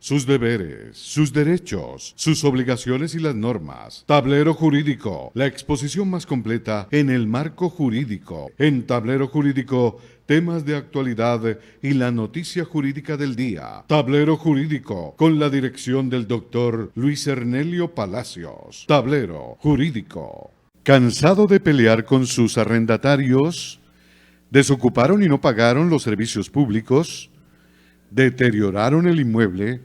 Sus deberes, sus derechos, sus obligaciones y las normas. Tablero Jurídico, la exposición más completa en el marco jurídico. En Tablero Jurídico, temas de actualidad y la noticia jurídica del día. Tablero Jurídico, con la dirección del doctor Luis Ernelio Palacios. Tablero Jurídico. ¿Cansado de pelear con sus arrendatarios? ¿Desocuparon y no pagaron los servicios públicos? ¿Deterioraron el inmueble?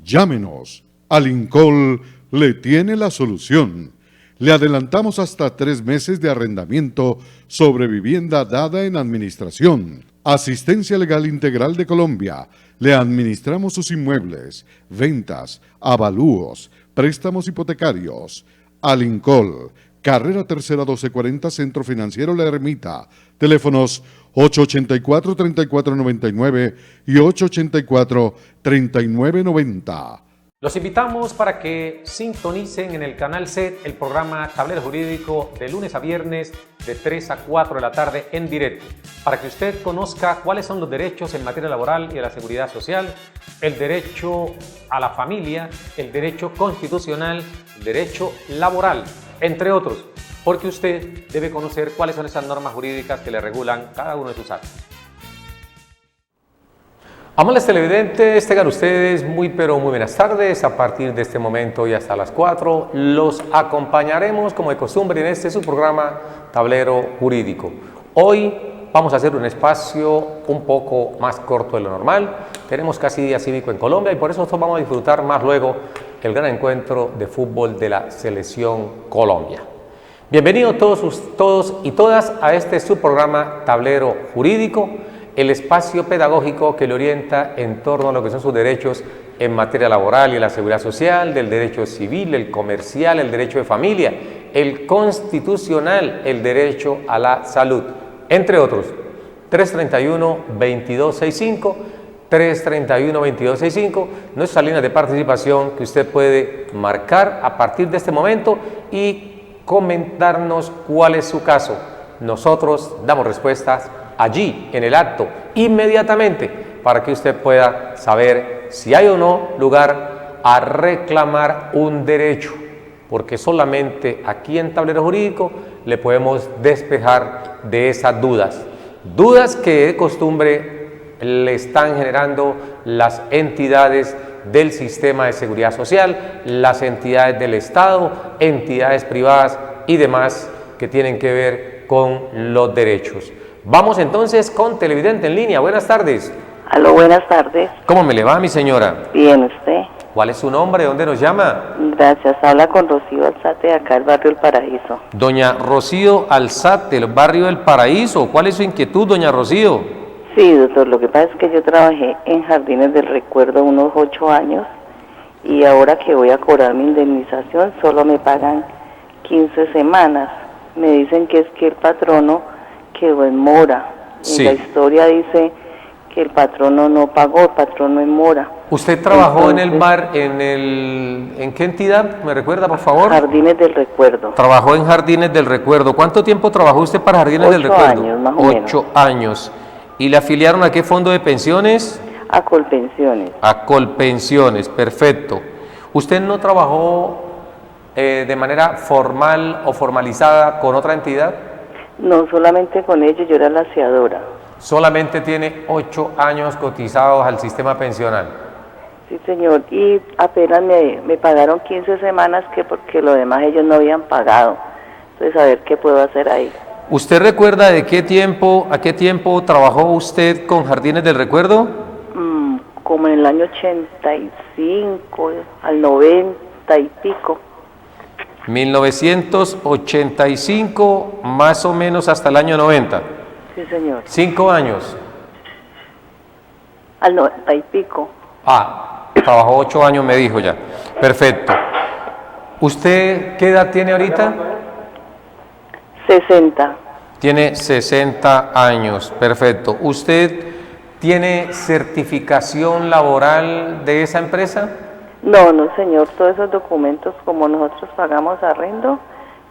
Llámenos. Alincol le tiene la solución. Le adelantamos hasta 3 meses de arrendamiento sobre vivienda dada en administración. Asistencia Legal Integral de Colombia. Le administramos sus inmuebles, ventas, avalúos, préstamos hipotecarios. Alincol. Carrera Tercera 1240, Centro Financiero La Ermita. Teléfonos 884-3499 y 884-3990. Los invitamos para que sintonicen en el canal SET el programa Tablero Jurídico de lunes a viernes de 3 a 4 de la tarde en directo, para que usted conozca cuáles son los derechos en materia laboral y de la seguridad social, el derecho a la familia, el derecho constitucional, el derecho laboral, entre otros, porque usted debe conocer cuáles son esas normas jurídicas que le regulan cada uno de sus actos. Amables televidentes, tengan ustedes muy buenas tardes. A partir de este momento y hasta las 4 los acompañaremos como de costumbre en su programa Tablero Jurídico. Hoy vamos a hacer un espacio un poco más corto de lo normal. Tenemos casi día cívico en Colombia y por eso nosotros vamos a disfrutar más luego el gran encuentro de fútbol de la Selección Colombia. Bienvenidos todos y todas a este subprograma Tablero Jurídico, el espacio pedagógico que le orienta en torno a lo que son sus derechos en materia laboral y la seguridad social, del derecho civil, el comercial, el derecho de familia, el constitucional, el derecho a la salud, entre otros. 331-2265, 331-2265, nuestra línea de participación que usted puede marcar a partir de este momento y comentarnos cuál es su caso. Nosotros damos respuestas allí, en el acto, inmediatamente, para que usted pueda saber si hay o no lugar a reclamar un derecho, porque solamente aquí en Tablero Jurídico le podemos despejar de esas dudas que de costumbre le están generando las entidades del sistema de seguridad social, las entidades del Estado, entidades privadas y demás que tienen que ver con los derechos. Vamos entonces con televidente en línea. Buenas tardes. Aló, buenas tardes. ¿Cómo me le va, mi señora? Bien, ¿usted? ¿Cuál es su nombre? ¿Dónde nos llama? Gracias. Habla con Rocío Alzate de acá del barrio El Paraíso. Doña Rocío Alzate, del barrio El Paraíso. ¿Cuál es su inquietud, doña Rocío? Sí, doctor. Lo que pasa es que yo trabajé en Jardines del Recuerdo unos 8 años y ahora que voy a cobrar mi indemnización solo me pagan 15 semanas. Me dicen que es que el patrono quedó en mora. Sí. En la historia dice que el patrono no pagó, el patrono en mora. ¿Usted trabajó en el bar, ¿en qué entidad? ¿Me recuerda, por favor? Jardines del Recuerdo. Trabajó en Jardines del Recuerdo. ¿Cuánto tiempo trabajó usted para Jardines del Recuerdo? 8 años, más o menos. 8 años. ¿Y le afiliaron a qué fondo de pensiones? A Colpensiones. A Colpensiones, perfecto. ¿Usted no trabajó de manera formal o formalizada con otra entidad? No, solamente con ellos, yo era la aseadora. Solamente tiene 8 años cotizados al sistema pensional. Sí, señor, y apenas me pagaron 15 semanas que porque lo demás ellos no habían pagado. Entonces, a ver qué puedo hacer ahí. ¿Usted recuerda de a qué tiempo trabajó usted con Jardines del Recuerdo? Como en el año 85, al 90 y pico. 1985, más o menos hasta el año 90. Sí, señor. 5 años. Al 90 y pico. Trabajó 8 años, me dijo ya. Perfecto. ¿Usted qué edad tiene ahorita? 60. Tiene 60 años, perfecto. ¿Usted tiene certificación laboral de esa empresa? No, señor, todos esos documentos, como nosotros pagamos arriendo,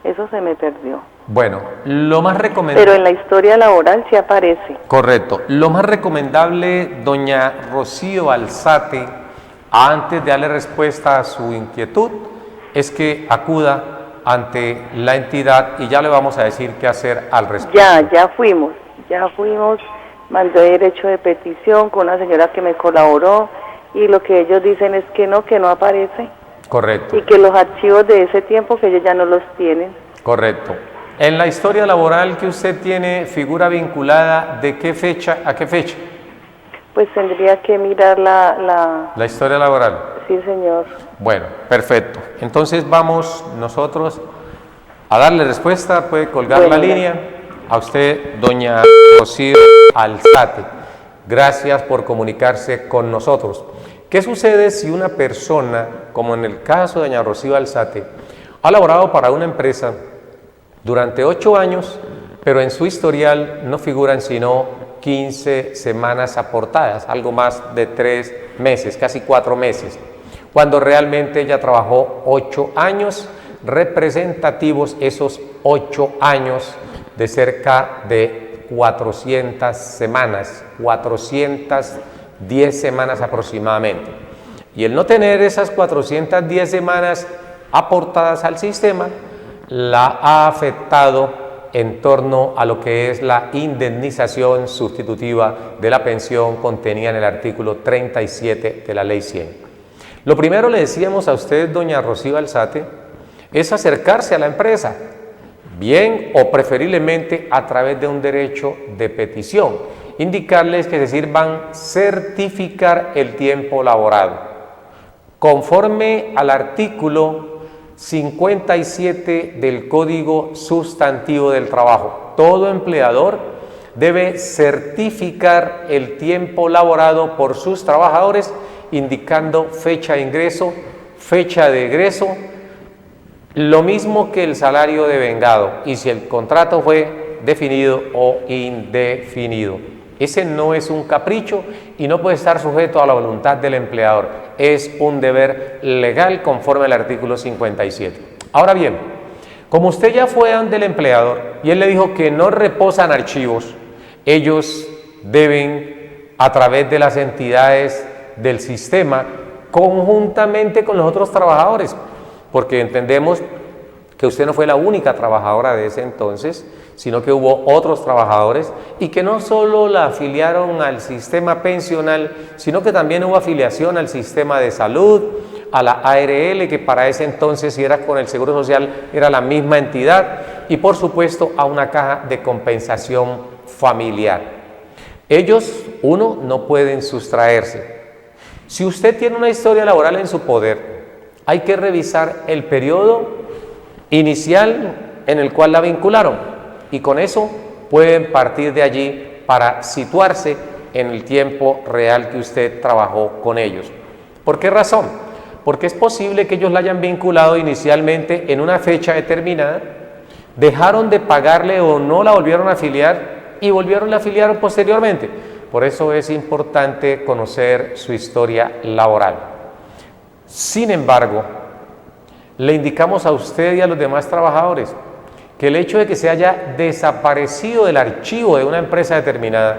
eso se me perdió. Bueno, lo más recomendable... Pero en la historia laboral sí aparece. Correcto. Lo más recomendable, doña Rocío Alzate, antes de darle respuesta a su inquietud, es que acuda ante la entidad y ya le vamos a decir qué hacer al respecto. Ya fuimos, mandé derecho de petición con una señora que me colaboró y lo que ellos dicen es que no aparece. Correcto. Y que los archivos de ese tiempo que ellos ya no los tienen. Correcto. En la historia laboral que usted tiene, figura vinculada de qué fecha a qué fecha. Pues tendría que mirar la historia laboral. Sí, señor. Bueno, perfecto. Entonces vamos nosotros a darle respuesta. Puede colgar la línea. A usted, doña Rocío Alzate, gracias por comunicarse con nosotros. ¿Qué sucede si una persona, como en el caso de doña Rocío Alzate, ha laborado para una empresa durante 8 años, pero en su historial no figuran sino 15 semanas aportadas, algo más de 3 meses, casi 4 meses, cuando realmente ella trabajó 8 años representativos, esos 8 años de cerca de 400 semanas, 410 semanas aproximadamente. Y el no tener esas 410 semanas aportadas al sistema la ha afectado en torno a lo que es la indemnización sustitutiva de la pensión contenida en el artículo 37 de la Ley 100. Lo primero le decíamos a usted, doña Rocío Alzate, es acercarse a la empresa, bien o preferiblemente a través de un derecho de petición, indicarles que se sirvan certificar el tiempo laborado. Conforme al artículo 57 del Código Sustantivo del Trabajo, todo empleador debe certificar el tiempo laborado por sus trabajadores, indicando fecha de ingreso, fecha de egreso, lo mismo que el salario devengado y si el contrato fue definido o indefinido. Ese no es un capricho y no puede estar sujeto a la voluntad del empleador. Es un deber legal conforme al artículo 57. Ahora bien, como usted ya fue ante el empleador y él le dijo que no reposan archivos, ellos deben, a través de las entidades del sistema, conjuntamente con los otros trabajadores, porque entendemos que usted no fue la única trabajadora de ese entonces, sino que hubo otros trabajadores y que no solo la afiliaron al sistema pensional, sino que también hubo afiliación al sistema de salud, a la ARL, que para ese entonces, si era con el Seguro Social, era la misma entidad, y por supuesto a una caja de compensación familiar. Ellos, uno, no pueden sustraerse. Si usted tiene una historia laboral en su poder, hay que revisar el periodo inicial en el cual la vincularon y con eso pueden partir de allí para situarse en el tiempo real que usted trabajó con ellos. ¿Por qué razón? Porque es posible que ellos la hayan vinculado inicialmente en una fecha determinada, dejaron de pagarle o no la volvieron a afiliar y volvieron a afiliar posteriormente. Por eso es importante conocer su historia laboral. Sin embargo, le indicamos a usted y a los demás trabajadores que el hecho de que se haya desaparecido del archivo de una empresa determinada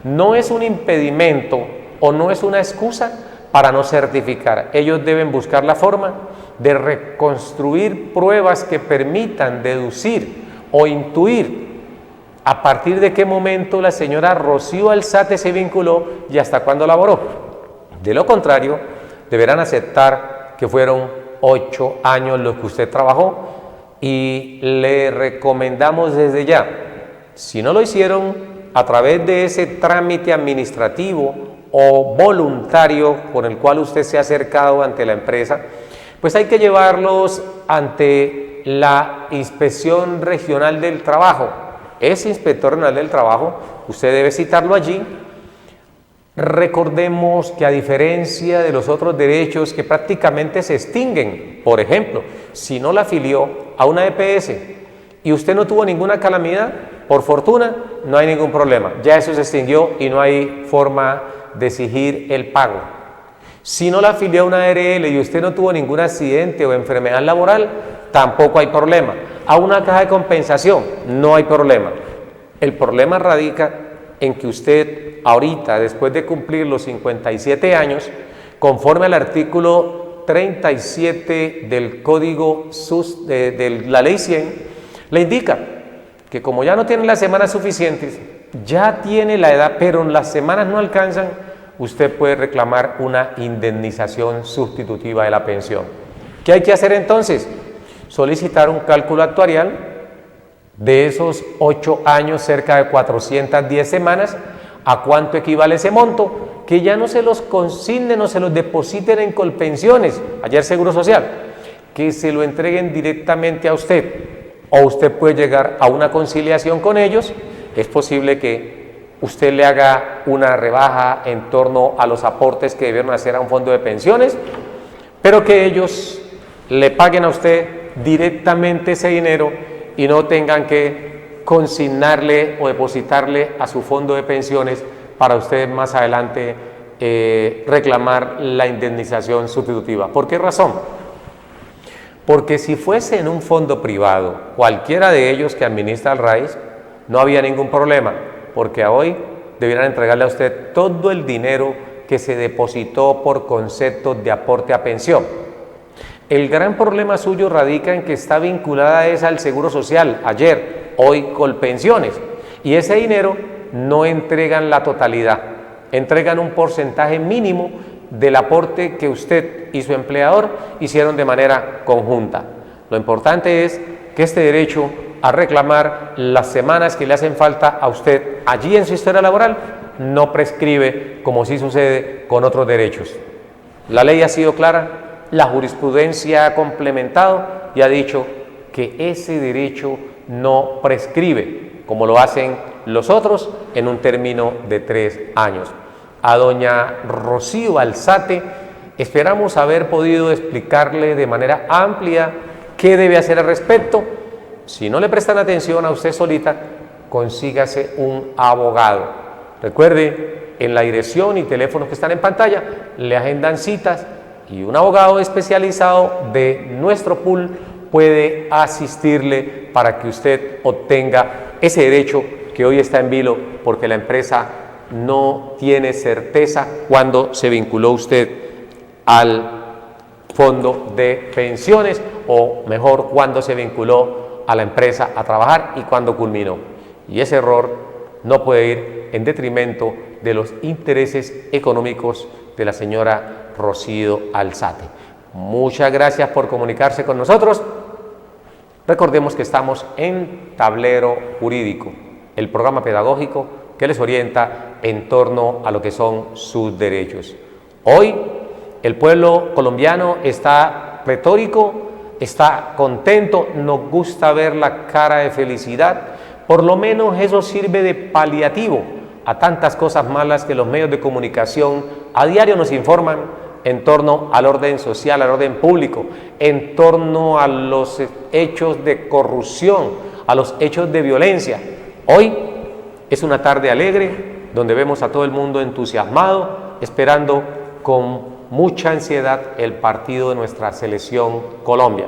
no es un impedimento o no es una excusa para no certificar. Ellos deben buscar la forma de reconstruir pruebas que permitan deducir o intuir a partir de qué momento la señora Rocío Alzate se vinculó y hasta cuándo laboró. De lo contrario, deberán aceptar que fueron 8 años los que usted trabajó y le recomendamos desde ya, si no lo hicieron a través de ese trámite administrativo o voluntario con el cual usted se ha acercado ante la empresa, pues hay que llevarlos ante la Inspección Regional del Trabajo. Ese inspector regional del trabajo, usted debe citarlo allí. Recordemos que a diferencia de los otros derechos que prácticamente se extinguen, por ejemplo, si no la afilió a una EPS y usted no tuvo ninguna calamidad, por fortuna, no hay ningún problema. Ya eso se extinguió y no hay forma de exigir el pago. Si no la afilió a una ARL y usted no tuvo ningún accidente o enfermedad laboral, tampoco hay problema. A una caja de compensación, no hay problema. El problema radica en que usted ahorita, después de cumplir los 57 años, conforme al artículo 37 del Código de la Ley 100, le indica que como ya no tiene las semanas suficientes, ya tiene la edad, pero las semanas no alcanzan, usted puede reclamar una indemnización sustitutiva de la pensión. ¿Qué hay que hacer entonces? Solicitar un cálculo actuarial de esos 8 años, cerca de 410 semanas, a cuánto equivale ese monto, que ya no se los consignen o se los depositen en Colpensiones, allá el Seguro Social, que se lo entreguen directamente a usted, o usted puede llegar a una conciliación con ellos. Es posible que usted le haga una rebaja en torno a los aportes que debieron hacer a un fondo de pensiones, pero que ellos le paguen a usted directamente ese dinero y no tengan que consignarle o depositarle a su fondo de pensiones para usted más adelante reclamar la indemnización sustitutiva. ¿Por qué razón? Porque si fuese en un fondo privado, cualquiera de ellos que administra el RAIS, no había ningún problema, porque hoy debieran entregarle a usted todo el dinero que se depositó por conceptos de aporte a pensión. El gran problema suyo radica en que está vinculada al Seguro Social, ayer, hoy Colpensiones, y ese dinero no entregan la totalidad, entregan un porcentaje mínimo del aporte que usted y su empleador hicieron de manera conjunta. Lo importante es que este derecho a reclamar las semanas que le hacen falta a usted allí en su historia laboral no prescribe, como sí sucede con otros derechos. La ley ha sido clara, la jurisprudencia ha complementado y ha dicho que ese derecho no prescribe, como lo hacen los otros, en un término de 3 años. A doña Rocío Alzate esperamos haber podido explicarle de manera amplia qué debe hacer al respecto. Si no le prestan atención a usted solita, consígase un abogado. Recuerde, en la dirección y teléfonos que están en pantalla, le agendan citas y un abogado especializado de nuestro pool puede asistirle para que usted obtenga ese derecho que hoy está en vilo porque la empresa no tiene certeza cuando se vinculó usted al fondo de pensiones, o mejor, cuando se vinculó a la empresa a trabajar y cuando culminó. Y ese error no puede ir en detrimento de los intereses económicos de la señora Rocío Alzate. Muchas gracias por comunicarse con nosotros. Recordemos que estamos en Tablero Jurídico, el programa pedagógico que les orienta en torno a lo que son sus derechos. Hoy el pueblo colombiano está pletórico, está contento, nos gusta ver la cara de felicidad, por lo menos eso sirve de paliativo a tantas cosas malas que los medios de comunicación a diario nos informan en torno al orden social, al orden público, en torno a los hechos de corrupción, a los hechos de violencia. Hoy es una tarde alegre donde vemos a todo el mundo entusiasmado, esperando con mucha ansiedad el partido de nuestra selección Colombia.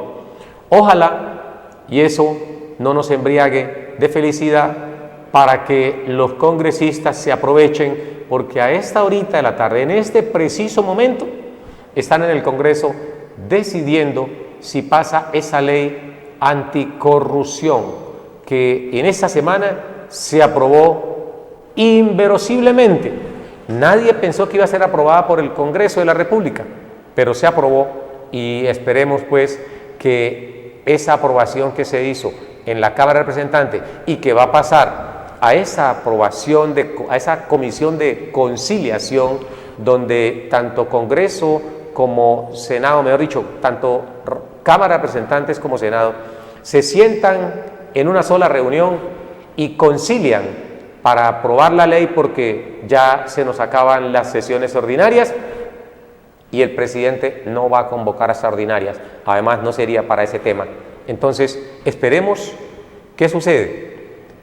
Ojalá y eso no nos embriague de felicidad para que los congresistas se aprovechen, porque a esta horita de la tarde, en este preciso momento, están en el Congreso decidiendo si pasa esa ley anticorrupción que en esta semana se aprobó inverosiblemente. Nadie pensó que iba a ser aprobada por el Congreso de la República, pero se aprobó y esperemos pues que esa aprobación que se hizo en la Cámara de Representantes y que va a pasar a esa aprobación, a esa comisión de conciliación, donde tanto Congreso como Senado, mejor dicho, tanto Cámara de Representantes como Senado, se sientan en una sola reunión y concilian para aprobar la ley, porque ya se nos acaban las sesiones ordinarias y el presidente no va a convocar a extraordinarias, además no sería para ese tema. Entonces esperemos. ¿Qué sucede?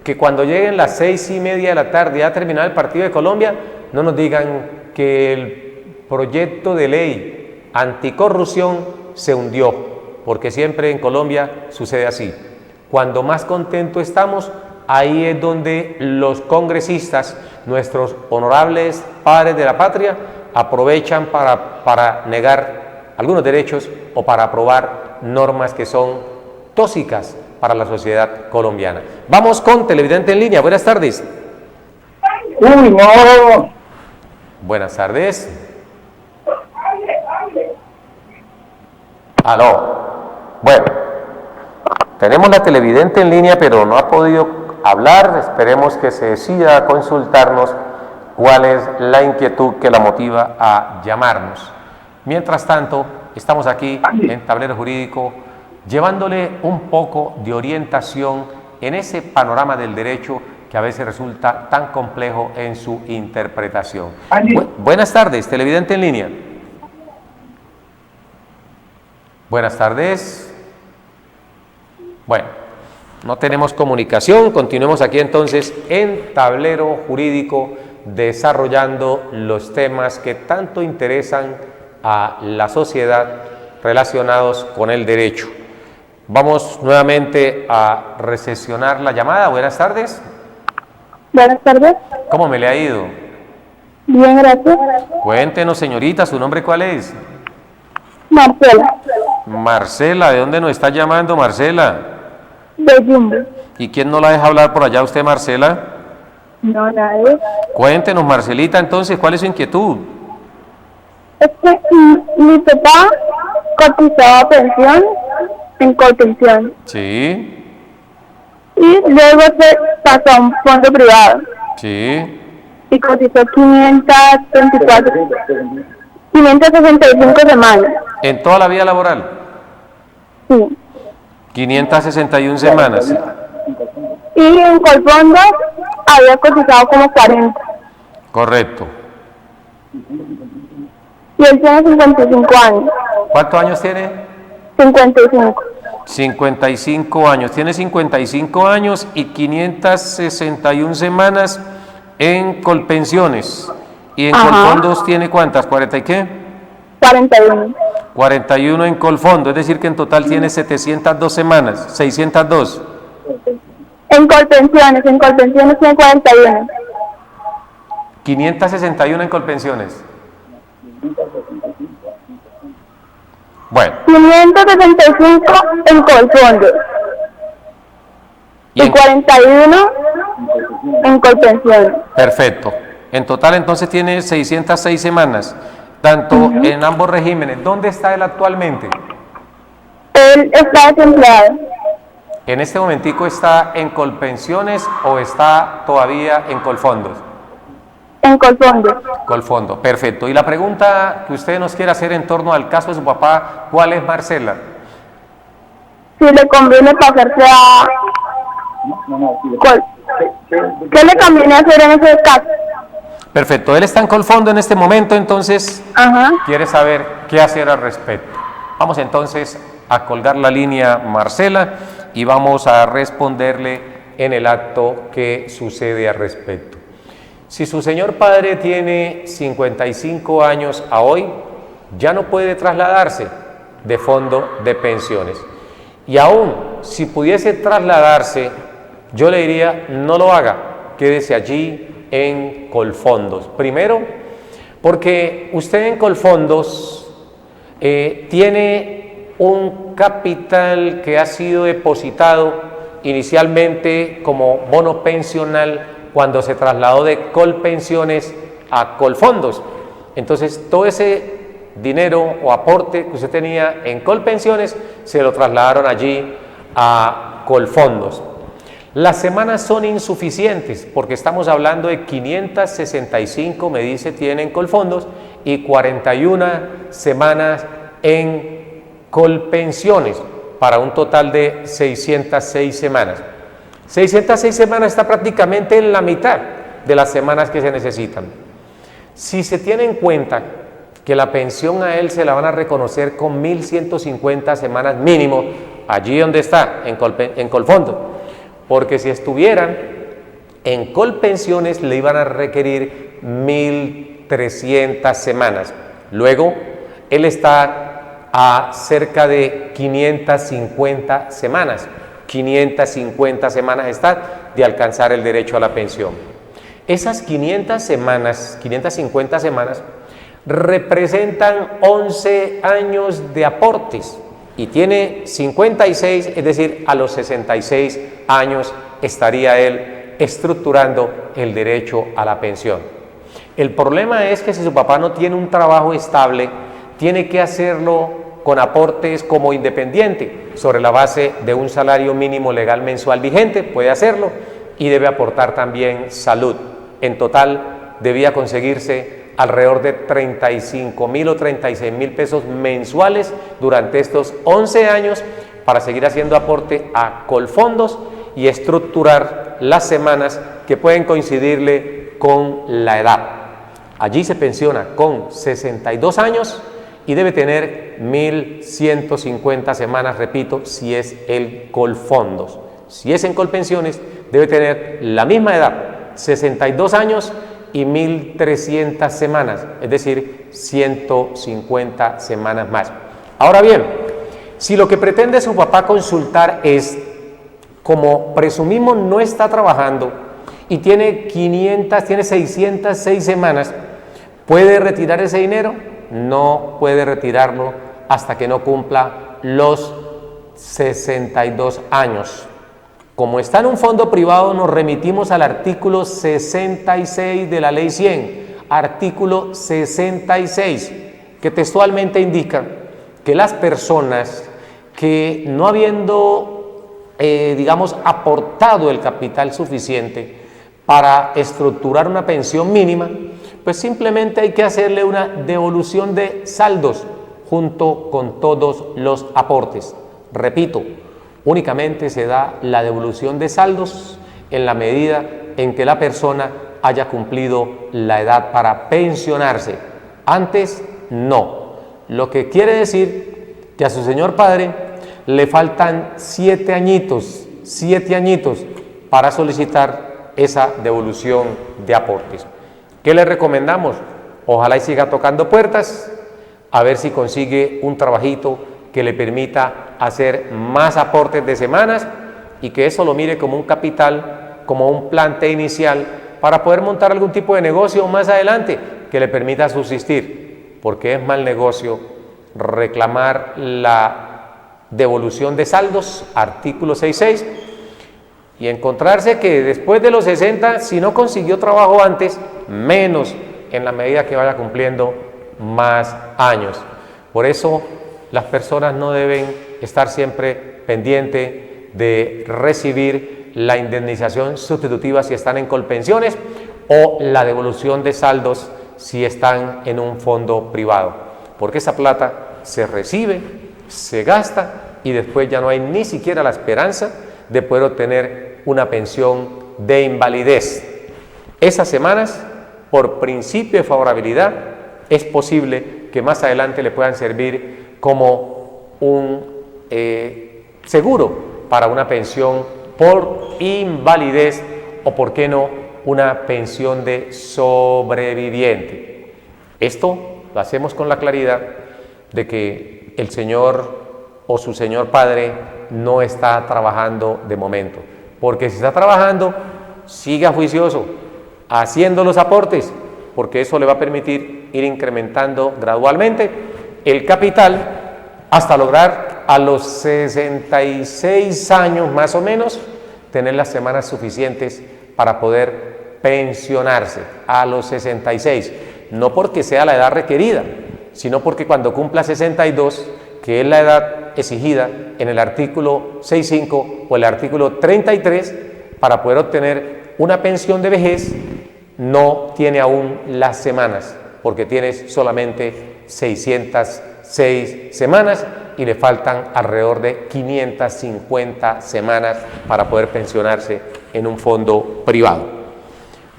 Que cuando lleguen las 6:30 de la tarde, ya terminado el partido de Colombia, no nos digan que el proyecto de ley anticorrupción se hundió, porque siempre en Colombia sucede así. Cuando más contentos estamos, ahí es donde los congresistas, nuestros honorables padres de la patria, aprovechan para negar algunos derechos o para aprobar normas que son tóxicas para la sociedad colombiana. Vamos con televidente en línea. Buenas tardes. Uy, no. Buenas tardes. Aló. Bueno, tenemos la televidente en línea, pero no ha podido hablar. Esperemos que se decida a consultarnos cuál es la inquietud que la motiva a llamarnos. Mientras tanto, estamos aquí en Tablero Jurídico llevándole un poco de orientación en ese panorama del derecho que a veces resulta tan complejo en su interpretación. Buenas tardes, televidente en línea. Buenas tardes. Bueno, no tenemos comunicación, continuemos aquí entonces en Tablero Jurídico desarrollando los temas que tanto interesan a la sociedad relacionados con el derecho. Vamos nuevamente a recesionar la llamada. Buenas tardes. Buenas tardes. ¿Cómo me le ha ido? Bien, gracias. Cuéntenos, señorita, ¿su nombre cuál es? Marcela, Marcela, ¿de dónde nos está llamando, Marcela? de Jumbo. ¿Y quién no la deja hablar por allá usted, Marcela? No, nadie. Cuéntenos, Marcelita, entonces, ¿cuál es su inquietud? Es que mi papá cotizaba pensión en Colpensión Sí, y luego se pasó a un fondo privado sí, y cotizó 565 semanas. en toda la vida laboral, Sí. 561 semanas. Y en Colfondo había cotizado como 40. Correcto. Y él tiene 55 años. ¿Cuántos años tiene? 55. 55 años. Tiene 55 años y 561 semanas en Colpensiones. ¿Y en Colfondos tiene cuántas? ¿40 y qué? 41. 41 en Colfondo, es decir que en total tiene 702 semanas, 602. En Colpensiones tiene 41. 561 en Colpensiones. Bueno, 565 en Colfondo y y en- 41 en Colpensiones. perfecto. En total entonces tiene 606 semanas, tanto en ambos regímenes. ¿Dónde está él actualmente? Él está desempleado. ¿En este momentico está en Colpensiones o está todavía en Colfondos? En Colfondo. Colfondo, perfecto. Y la pregunta que usted nos quiere hacer en torno al caso de su papá, ¿cuál es, Marcela? Si le conviene pasarse a... ¿Qué le conviene hacer en ese caso? Perfecto, él está en Colfondo en este momento, entonces Ajá. quiere saber qué hacer al respecto. Vamos entonces a colgar la línea, Marcela, y vamos a responderle en el acto qué sucede al respecto. Si su señor padre tiene 55 años a hoy, ya no puede trasladarse de fondo de pensiones. Y aún si pudiese trasladarse, yo le diría, no lo haga, quédese allí en Colfondos. Primero, porque usted en Colfondos tiene un capital que ha sido depositado inicialmente como bono pensional cuando se trasladó de Colpensiones a Colfondos. Entonces, todo ese dinero o aporte que usted tenía en Colpensiones se lo trasladaron allí a Colfondos. Las semanas son insuficientes porque estamos hablando de 565, me dice, tiene en Colfondos y 41 semanas en Colpensiones para un total de 606 semanas. 606 semanas está prácticamente en la mitad de las semanas que se necesitan. Si se tiene en cuenta que la pensión a él se la van a reconocer con 1.150 semanas mínimo, allí donde está, en Colfondo, porque si estuvieran en Colpensiones le iban a requerir 1.300 semanas. Luego, él está a cerca de 550 semanas. 550 semanas está de alcanzar el derecho a la pensión. Esas 500 semanas, 550 semanas, representan 11 años de aportes y tiene 56, es decir, a los 66 años estaría él estructurando el derecho a la pensión. El problema es que si su papá no tiene un trabajo estable, tiene que hacerlo con aportes como independiente, sobre la base de un salario mínimo legal mensual vigente, puede hacerlo, y debe aportar también salud. En total, debía conseguirse alrededor de 35.000 o 36.000 pesos mensuales durante estos 11 años para seguir haciendo aporte a Colfondos y estructurar las semanas que pueden coincidirle con la edad. Allí se pensiona con 62 años y debe tener 1.150 semanas, repito, si es el Colfondos. Si es en Colpensiones, debe tener la misma edad, 62 años y 1.300 semanas, es decir, 150 semanas más. Ahora bien, si lo que pretende su papá consultar es, como presumimos no está trabajando y tiene 606 semanas, ¿puede retirar ese dinero? No puede retirarlo hasta que no cumpla los 62 años. Como está en un fondo privado, nos remitimos al artículo 66 de la Ley 100, artículo 66, que textualmente indica que las personas que no habiendo, aportado el capital suficiente para estructurar una pensión mínima, pues simplemente hay que hacerle una devolución de saldos junto con todos los aportes. Repito, únicamente se da la devolución de saldos en la medida en que la persona haya cumplido la edad para pensionarse. Antes, no. Lo que quiere decir que a su señor padre le faltan 7 añitos para solicitar esa devolución de aportes. ¿Qué le recomendamos? Ojalá y siga tocando puertas, a ver si consigue un trabajito que le permita hacer más aportes de semanas y que eso lo mire como un capital, como un plante inicial para poder montar algún tipo de negocio más adelante que le permita subsistir, porque es mal negocio reclamar la devolución de saldos, artículo 66, y encontrarse que después de los 60, si no consiguió trabajo antes, menos en la medida que vaya cumpliendo más años. Por eso las personas no deben estar siempre pendientes de recibir la indemnización sustitutiva si están en Colpensiones o la devolución de saldos si están en un fondo privado, porque esa plata se recibe, se gasta y después ya no hay ni siquiera la esperanza de poder obtener una pensión de invalidez. Esas semanas, por principio de favorabilidad, es posible que más adelante le puedan servir como un seguro para una pensión por invalidez o, por qué no, una pensión de sobreviviente. Esto lo hacemos con la claridad de que el señor o su señor padre no está trabajando de momento, porque si está trabajando, siga juicioso, haciendo los aportes, porque eso le va a permitir ir incrementando gradualmente el capital hasta lograr a los 66 años más o menos tener las semanas suficientes para poder pensionarse a los 66, no porque sea la edad requerida, sino porque cuando cumpla 62, que es la edad exigida en el artículo 65 o el artículo 33, para poder obtener una pensión de vejez, no tiene aún las semanas, porque tienes solamente 606 semanas y le faltan alrededor de 550 semanas para poder pensionarse en un fondo privado.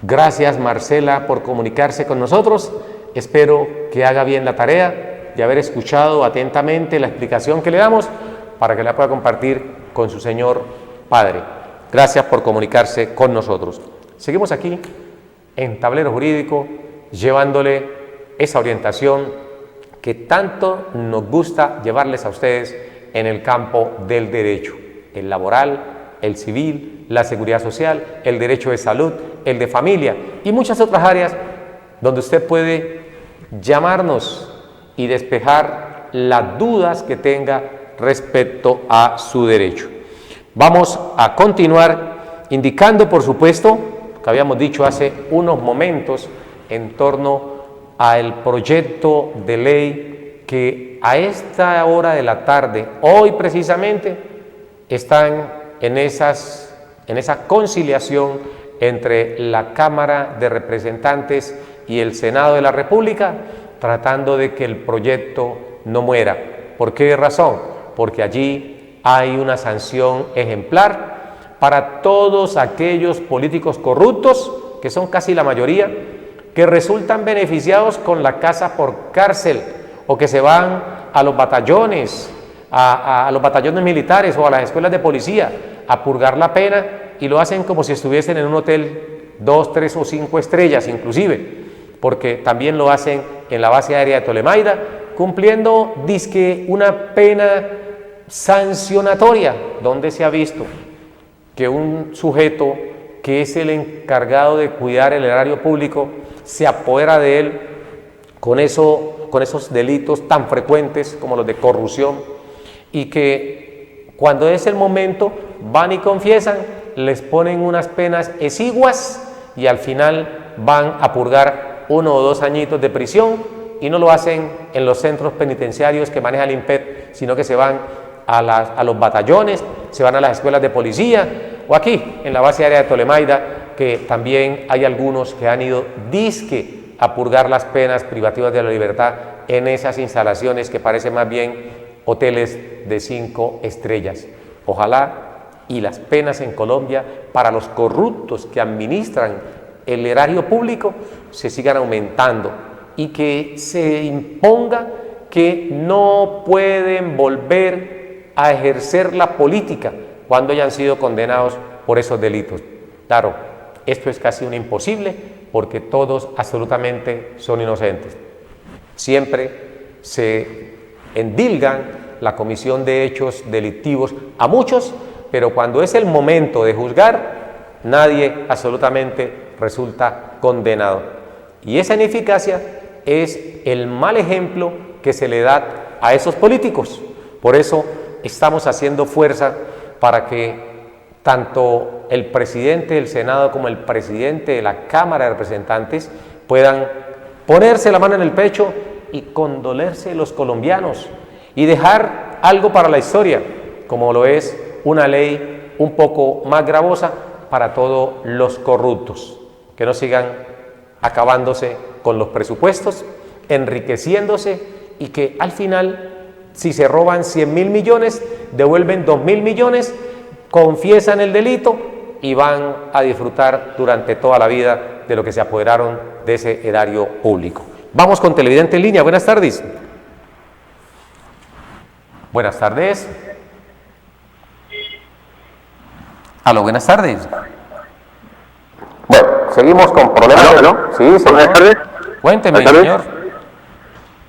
Gracias, Marcela, por comunicarse con nosotros. Espero que haga bien la tarea de haber escuchado atentamente la explicación que le damos para que la pueda compartir con su señor padre. Gracias por comunicarse con nosotros. Seguimos aquí en Tablero Jurídico llevándole esa orientación que tanto nos gusta llevarles a ustedes en el campo del derecho, el laboral, el civil, la seguridad social, el derecho de salud, el de familia y muchas otras áreas donde usted puede llamarnos y despejar las dudas que tenga respecto a su derecho. Vamos a continuar indicando, por supuesto, que habíamos dicho hace unos momentos en torno al proyecto de ley que a esta hora de la tarde, hoy precisamente, están en esa conciliación entre la Cámara de Representantes y el Senado de la República, tratando de que el proyecto no muera. ¿Por qué razón? Porque allí hay una sanción ejemplar para todos aquellos políticos corruptos, que son casi la mayoría, que resultan beneficiados con la casa por cárcel, o que se van a los batallones, a los batallones militares o a las escuelas de policía a purgar la pena, y lo hacen como si estuviesen en un hotel 2, 3 o 5 estrellas inclusive, porque también lo hacen en la base aérea de Tolemaida, cumpliendo dizque una pena sancionatoria, donde se ha visto que un sujeto que es el encargado de cuidar el erario público se apodera de él con esos delitos tan frecuentes como los de corrupción, y que cuando es el momento van y confiesan, les ponen unas penas exiguas y al final van a purgar 1 o 2 añitos de prisión, y no lo hacen en los centros penitenciarios que maneja el INPET, sino que se van a los batallones, se van a las escuelas de policía, o aquí en la base aérea de Tolemaida, que también hay algunos que han ido dizque a purgar las penas privativas de la libertad en esas instalaciones que parecen más bien hoteles de 5 estrellas. Ojalá y las penas en Colombia para los corruptos que administran el erario público se sigan aumentando, y que se imponga que no pueden volver a ejercer la política cuando hayan sido condenados por esos delitos. Claro, esto es casi un imposible, porque todos absolutamente son inocentes. Siempre se endilgan la comisión de hechos delictivos a muchos, pero cuando es el momento de juzgar, nadie absolutamente resulta condenado. Y esa ineficacia es el mal ejemplo que se le da a esos políticos. Por eso estamos haciendo fuerza para que tanto el presidente del Senado como el presidente de la Cámara de Representantes puedan ponerse la mano en el pecho y condolerse de los colombianos y dejar algo para la historia, como lo es una ley un poco más gravosa para todos los corruptos, que no sigan acabándose con los presupuestos, enriqueciéndose, y que al final, si se roban 100.000 millones, devuelven 2.000 millones, confiesan el delito y van a disfrutar durante toda la vida de lo que se apoderaron de ese erario público. Vamos con televidente en línea. Buenas tardes. Buenas tardes. Aló, buenas tardes. Bueno, seguimos con problemas. ¿Aló? Sí, señor. Buenas tardes. Cuénteme, Buenas tardes. señor.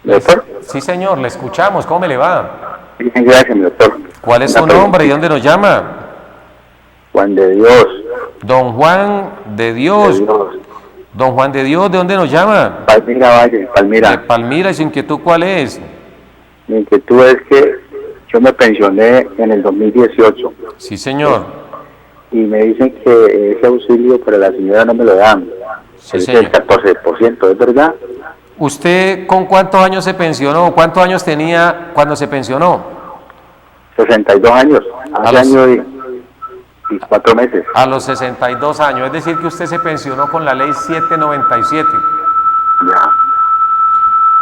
¿Doctor? Sí, señor, le escuchamos. ¿Cómo me le va? Bien, gracias, mi doctor. ¿Cuál es su Una nombre y dónde nos llama? Juan de Dios. Don Juan de Dios. De Dios. Don Juan de Dios, ¿de dónde nos llama? Palmira Valle, De Palmira. Palmira. ¿Y su inquietud cuál es? Mi inquietud es que yo me pensioné en el 2018 Sí, señor. y me dicen que ese auxilio para la señora no me lo dan. Sí, Es señor. el 14%, ¿es verdad? ¿Usted con cuántos años se pensionó? ¿Cuántos años tenía cuando se pensionó? 62 años, A hace los- año y 4 meses. A los 62 años. Es decir, que usted se pensionó con la ley 797. Ya.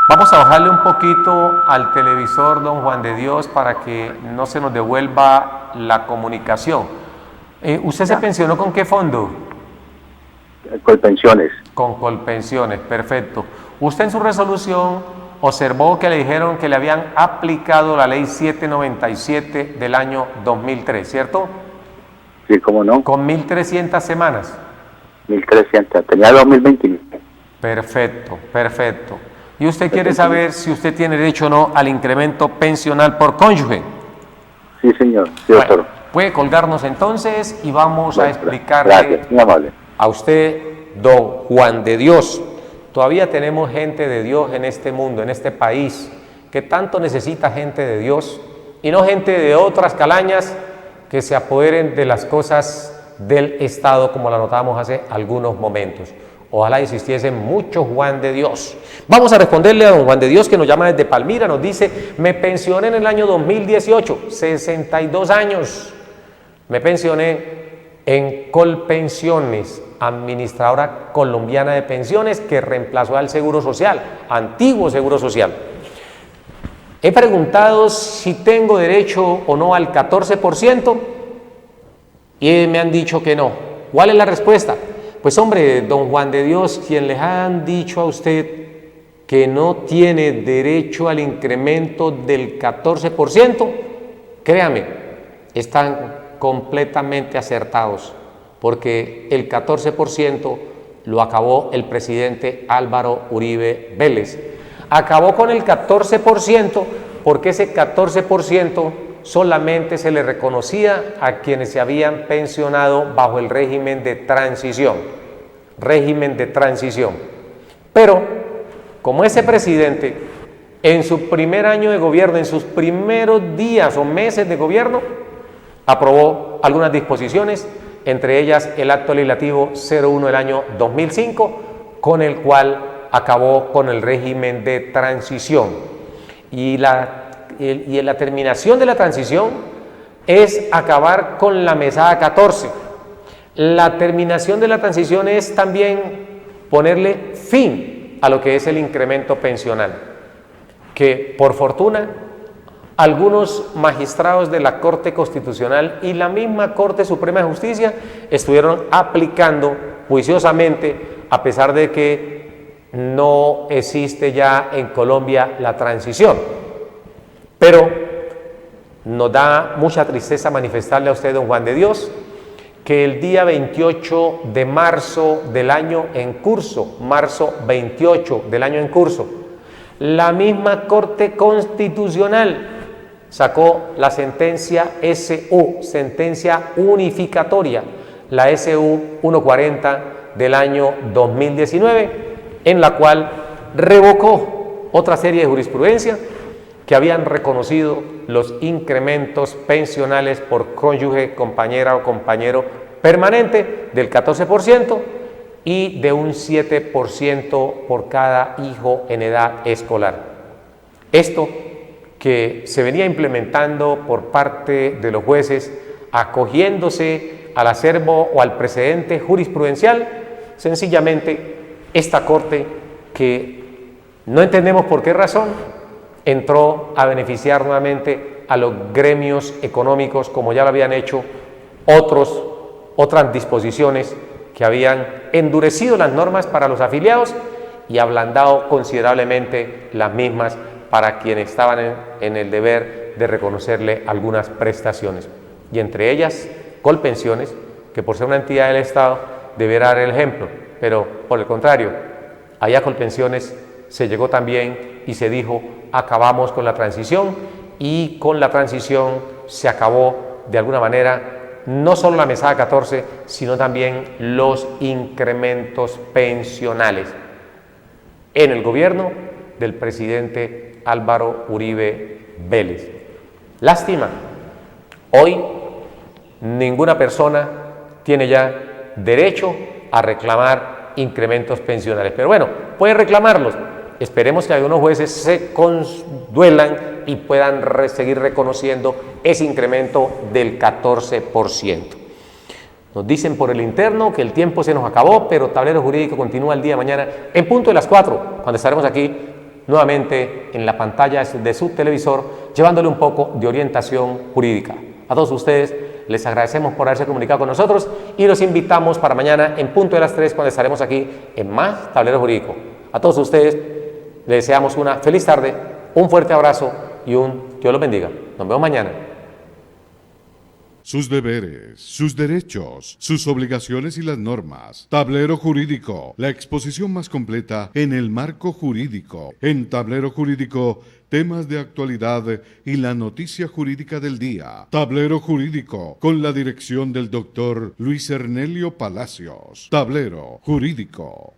Vamos a bajarle un poquito al televisor, don Juan de Dios, para que no se nos devuelva la comunicación. ¿Usted se pensionó con qué fondo? Colpensiones. Con Colpensiones, perfecto. Usted en su resolución observó que le dijeron que le habían aplicado la ley 797 del año 2003, ¿cierto? Sí, cómo no. Con 1.300 semanas. 1.300. Tenía 2029. Perfecto, perfecto. Y usted quiere saber si usted tiene derecho o no al incremento pensional por cónyuge. Sí, señor. Sí, doctor. Bueno, puede colgarnos entonces y vamos a Bueno, explicarle gracias, muy amable. a usted, don Juan de Dios, Todavía tenemos gente de Dios en este mundo, en este país, que tanto necesita gente de Dios y no gente de otras calañas que se apoderen de las cosas del Estado, como lo notamos hace algunos momentos. Ojalá existiese mucho Juan de Dios. Vamos a responderle a don Juan de Dios, que nos llama desde Palmira. Nos dice: me pensioné en el año 2018, 62 años. Me pensioné en Colpensiones, administradora colombiana de pensiones, que reemplazó al Seguro Social, antiguo Seguro Social. He preguntado si tengo derecho o no al 14% y me han dicho que no. ¿Cuál es la respuesta? Pues hombre, don Juan de Dios, quien les han dicho a usted que no tiene derecho al incremento del 14%, créame, están completamente acertados, porque el 14% lo acabó el presidente Álvaro Uribe Vélez. Acabó con el 14% porque ese 14% solamente se le reconocía a quienes se habían pensionado bajo el régimen de transición. Pero, como ese presidente, en su primer año de gobierno, en sus primeros días o meses de gobierno, aprobó algunas disposiciones, entre ellas el acto legislativo 01 del año 2005, con el cual acabó con el régimen de transición. Y la terminación de la transición es acabar con la mesada 14. La terminación de la transición es también ponerle fin a lo que es el incremento pensional, que por fortuna algunos magistrados de la Corte Constitucional y la misma Corte Suprema de Justicia estuvieron aplicando juiciosamente, a pesar de que no existe ya en Colombia la transición. Pero nos da mucha tristeza manifestarle a usted, don Juan de Dios, que el día 28 de marzo del año en curso, marzo 28 del año en curso, la misma Corte Constitucional sacó la sentencia SU, sentencia unificatoria, la SU 140 del año 2019, en la cual revocó otra serie de jurisprudencia que habían reconocido los incrementos pensionales por cónyuge, compañera o compañero permanente del 14% y de un 7% por cada hijo en edad escolar. Esto que se venía implementando por parte de los jueces, acogiéndose al acervo o al precedente jurisprudencial, sencillamente esta Corte, que no entendemos por qué razón, entró a beneficiar nuevamente a los gremios económicos, como ya lo habían hecho otras disposiciones que habían endurecido las normas para los afiliados y ablandado considerablemente las mismas para quienes estaban en el deber de reconocerle algunas prestaciones, y entre ellas Colpensiones, que por ser una entidad del Estado deberá dar el ejemplo, pero por el contrario, allá Colpensiones se llegó también y se dijo: acabamos con la transición, y con la transición se acabó de alguna manera no solo la mesada 14, sino también los incrementos pensionales en el gobierno del presidente Álvaro Uribe Vélez. Lástima, hoy ninguna persona tiene ya derecho a reclamar incrementos pensionales, pero bueno, puede reclamarlos. Esperemos que algunos jueces se conduelan y puedan seguir reconociendo ese incremento del 14%. Nos dicen por el interno que el tiempo se nos acabó, pero Tablero Jurídico continúa el día de mañana en punto de las 4, cuando estaremos aquí nuevamente en la pantalla de su televisor, llevándole un poco de orientación jurídica. A todos ustedes les agradecemos por haberse comunicado con nosotros y los invitamos para mañana en punto de las 3, cuando estaremos aquí en más Tablero Jurídico. A todos ustedes les deseamos una feliz tarde, un fuerte abrazo y un Dios los bendiga. Nos vemos mañana. Sus deberes, sus derechos, sus obligaciones y las normas. Tablero Jurídico, la exposición más completa en el marco jurídico. En Tablero Jurídico, temas de actualidad y la noticia jurídica del día. Tablero Jurídico, con la dirección del doctor Luis Ernelio Palacios. Tablero Jurídico.